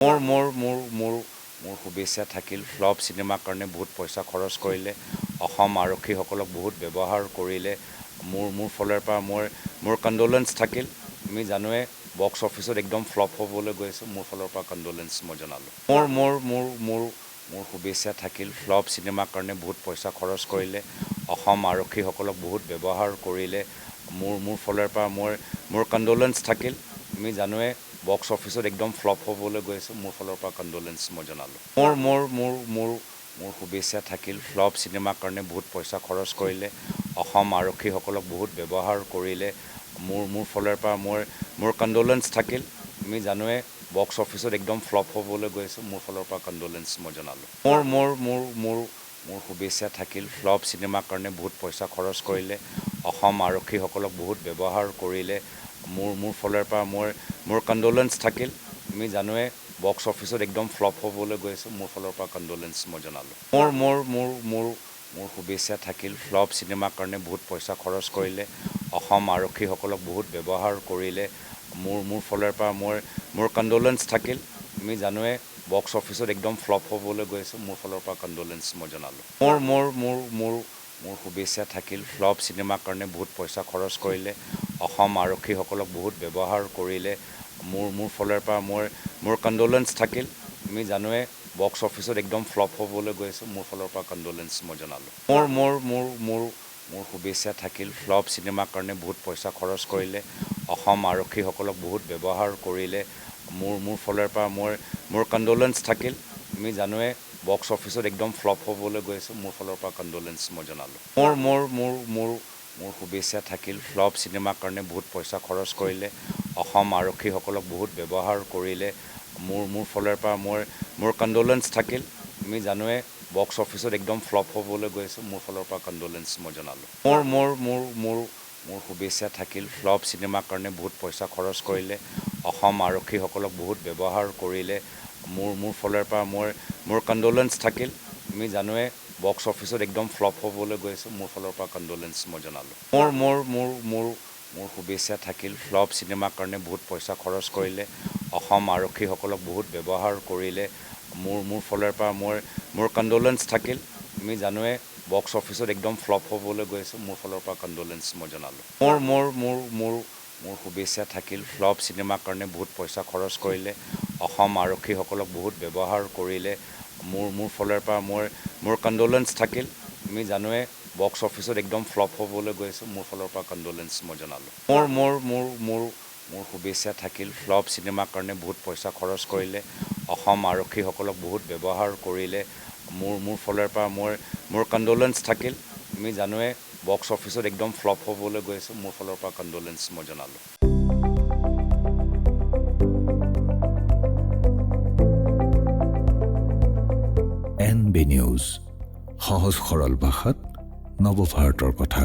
মোৰ শুভেচ্ছা থাকিল। ফ্লপ চিনেমাৰ কাৰণে বহুত পইচা খৰচ কৰিলে, অসম আৰক্ষীসকলক বহুত ব্যৱহাৰ কৰিলে। মোৰ ফালৰ পৰা মোৰ কণ্ডোলেঞ্চ থাকিল। আমি জানোৱে বক্স অফিচত একদম ফ্লপ হ'বলৈ গৈ আছে, মোৰ ফালৰ পৰা কণ্ডোলেঞ্চ মই জনালোঁ। মোৰ শুভেচ্ছা থাকিল। ফ্লপ চিনেমাৰ কাৰণে বহুত পইচা খৰচ কৰিলে, অসম আৰক্ষীসকলক বহুত ব্যৱহাৰ কৰিলে। মোৰ ফালৰ পৰা মোৰ কণ্ডোলেঞ্চ থাকিল। আমি জানোৱে বক্স অফিচত একদম ফ্লপ হ'বলৈ গৈ আছে, মোৰ ফালৰ পৰা কণ্ডোলেঞ্চ মই জনালোঁ। মোৰ শুভেচ্ছা থাকিল। ফ্লপ চিনেমাৰ কাৰণে বহুত পইচা খৰচ কৰিলে, অসম আৰক্ষীসকলক বহুত ব্যৱহাৰ কৰিলে। মোৰ ফালৰ পৰা মোৰ কণ্ডোলেঞ্চ থাকিল। আমি জানোৱে বক্স অফিচত একদম ফ্লপ হ'বলৈ গৈ আছে, মোৰ ফালৰ পৰা কণ্ডোলেঞ্চ মই জনালোঁ। মোৰ শুভেচ্ছা থাকিল। ফ্লপ চিনেমাৰ কাৰণে বহুত পইচা খৰচ কৰিলে, অসম আৰক্ষীসকলক বহুত ব্যৱহাৰ কৰিলে। মোৰ ফালৰ পৰা মোৰ কণ্ডোলেঞ্চ থাকিল। আমি জানোৱে বক্স অফিচত একদম ফ্লপ হ'বলৈ গৈ আছে, মোৰ ফালৰ পৰা কণ্ডোলেঞ্চ মই জনালোঁ। মোৰ শুভেচ্ছা থাকিল। ফ্লপ চিনেমাৰ কাৰণে বহুত পইচা খৰচ কৰিলে, অসম আৰক্ষীসকলক বহুত ব্যৱহাৰ কৰিলে। মোৰ ফালৰ পৰা মোৰ কণ্ডোলেঞ্চ থাকিল। আমি জানোৱে বক্স অফিচত একদম ফ্লপ হ'বলৈ গৈ আছে, মোৰ ফালৰ পৰা কণ্ডোলেঞ্চ মই জনালোঁ। মোৰ শুভেচ্ছা থাকিল। ফ্লপ চিনেমাৰ কাৰণে বহুত পইচা খৰচ কৰিলে, অসম আৰক্ষীসকলক বহুত ব্যৱহাৰ কৰিলে। মোৰ ফালৰ পৰা মোৰ কণ্ডোলেঞ্চ থাকিল। আমি জানোৱে বক্স অফিচত একদম ফ্লপ হ'বলৈ গৈ আছে, মোৰ ফালৰ পৰা কণ্ডোলেঞ্চ মই জনালোঁ। মোৰ শুভেচ্ছা থাকিল। ফ্লপ চিনেমাৰ কাৰণে বহুত পইচা খৰচ কৰিলে, অসম আৰক্ষীসকলক বহুত ব্যৱহাৰ কৰিলে। মোৰ ফালৰ পৰা মোৰ কণ্ডোলেঞ্চ থাকিল। আমি জানোৱে বক্স অফিচত একদম ফ্লপ হ'বলৈ গৈ আছে, মোৰ ফালৰ পৰা কণ্ডোলেঞ্চ মই জনালোঁ। মোৰ শুভেচ্ছা থাকিল। ফ্লপ চিনেমাৰ কাৰণে বহুত পইচা খৰচ কৰিলে, অসম আৰক্ষীসকলক বহুত ব্যৱহাৰ কৰিলে। মোৰ ফালৰ পৰা মোৰ কণ্ডোলেঞ্চ থাকিল। আমি জানোৱে বক্স অফিচত একদম ফ্লপ হ'বলৈ গৈ আছে, মোৰ ফালৰ পৰা কণ্ডোলেঞ্চ মই জনালোঁ। মোৰ শুভেচ্ছা থাকিল। ফ্লপ চিনেমাৰ কাৰণে বহুত পইচা খৰচ কৰিলে, অসম আৰক্ষীসকলক বহুত ব্যৱহাৰ কৰিলে। মোৰ ফালৰ পৰা মোৰ কণ্ডোলেঞ্চ থাকিল। আমি জানোৱে বক্স অফিচত একদম ফ্লপ হ'বলৈ গৈ আছে, মোৰ ফালৰ পৰা কণ্ডোলেঞ্চ মই জনালোঁ। মোৰ শুভেচ্ছা থাকিল। ফ্লপ চিনেমাৰ কাৰণে বহুত পইচা খৰচ কৰিলে, অসম আৰক্ষীসকলক বহুত ব্যৱহাৰ কৰিলে। মোৰ ফালৰ পৰা মোৰ কণ্ডোলেঞ্চ থাকিল। আমি জানোৱে বক্স অফিচত একদম ফ্লপ হ'বলৈ গৈ আছে, মোৰ ফালৰ পৰা কণ্ডোলেঞ্চ মই জনালোঁ। মোৰ শুভেচ্ছা থাকিল। ফ্লপ চিনেমাৰ কাৰণে বহুত পইচা খৰচ কৰিলে, অসম আৰক্ষীসকলক বহুত ব্যৱহাৰ কৰিলে। মোৰ ফালৰ পৰা মোৰ কণ্ডোলেঞ্চ থাকিল। আমি জানোৱে বক্স অফিচত একদম ফ্লপ হ'বলৈ গৈ আছে, মোৰ ফালৰ পৰা কণ্ডোলেঞ্চ মই জনালোঁ। মোৰ শুভেচ্ছা থাকিল। ফ্লপ চিনেমাৰ কাৰণে বহুত পইচা খৰচ কৰিলে, অসম আৰক্ষীসকলক বহুত ব্যৱহাৰ কৰিলে। মোৰ ফালৰ পৰা মোৰ কণ্ডোলেঞ্চ থাকিল। আমি জানোৱে বক্স অফিচত একদম ফ্লপ হ'বলৈ গৈ আছে, মোৰ ফালৰ পৰা কণ্ডোলেঞ্চ মই জনালোঁ। NB নিউজ, সহজ সৰল ভাষাত নৱভাৰতৰ কথা।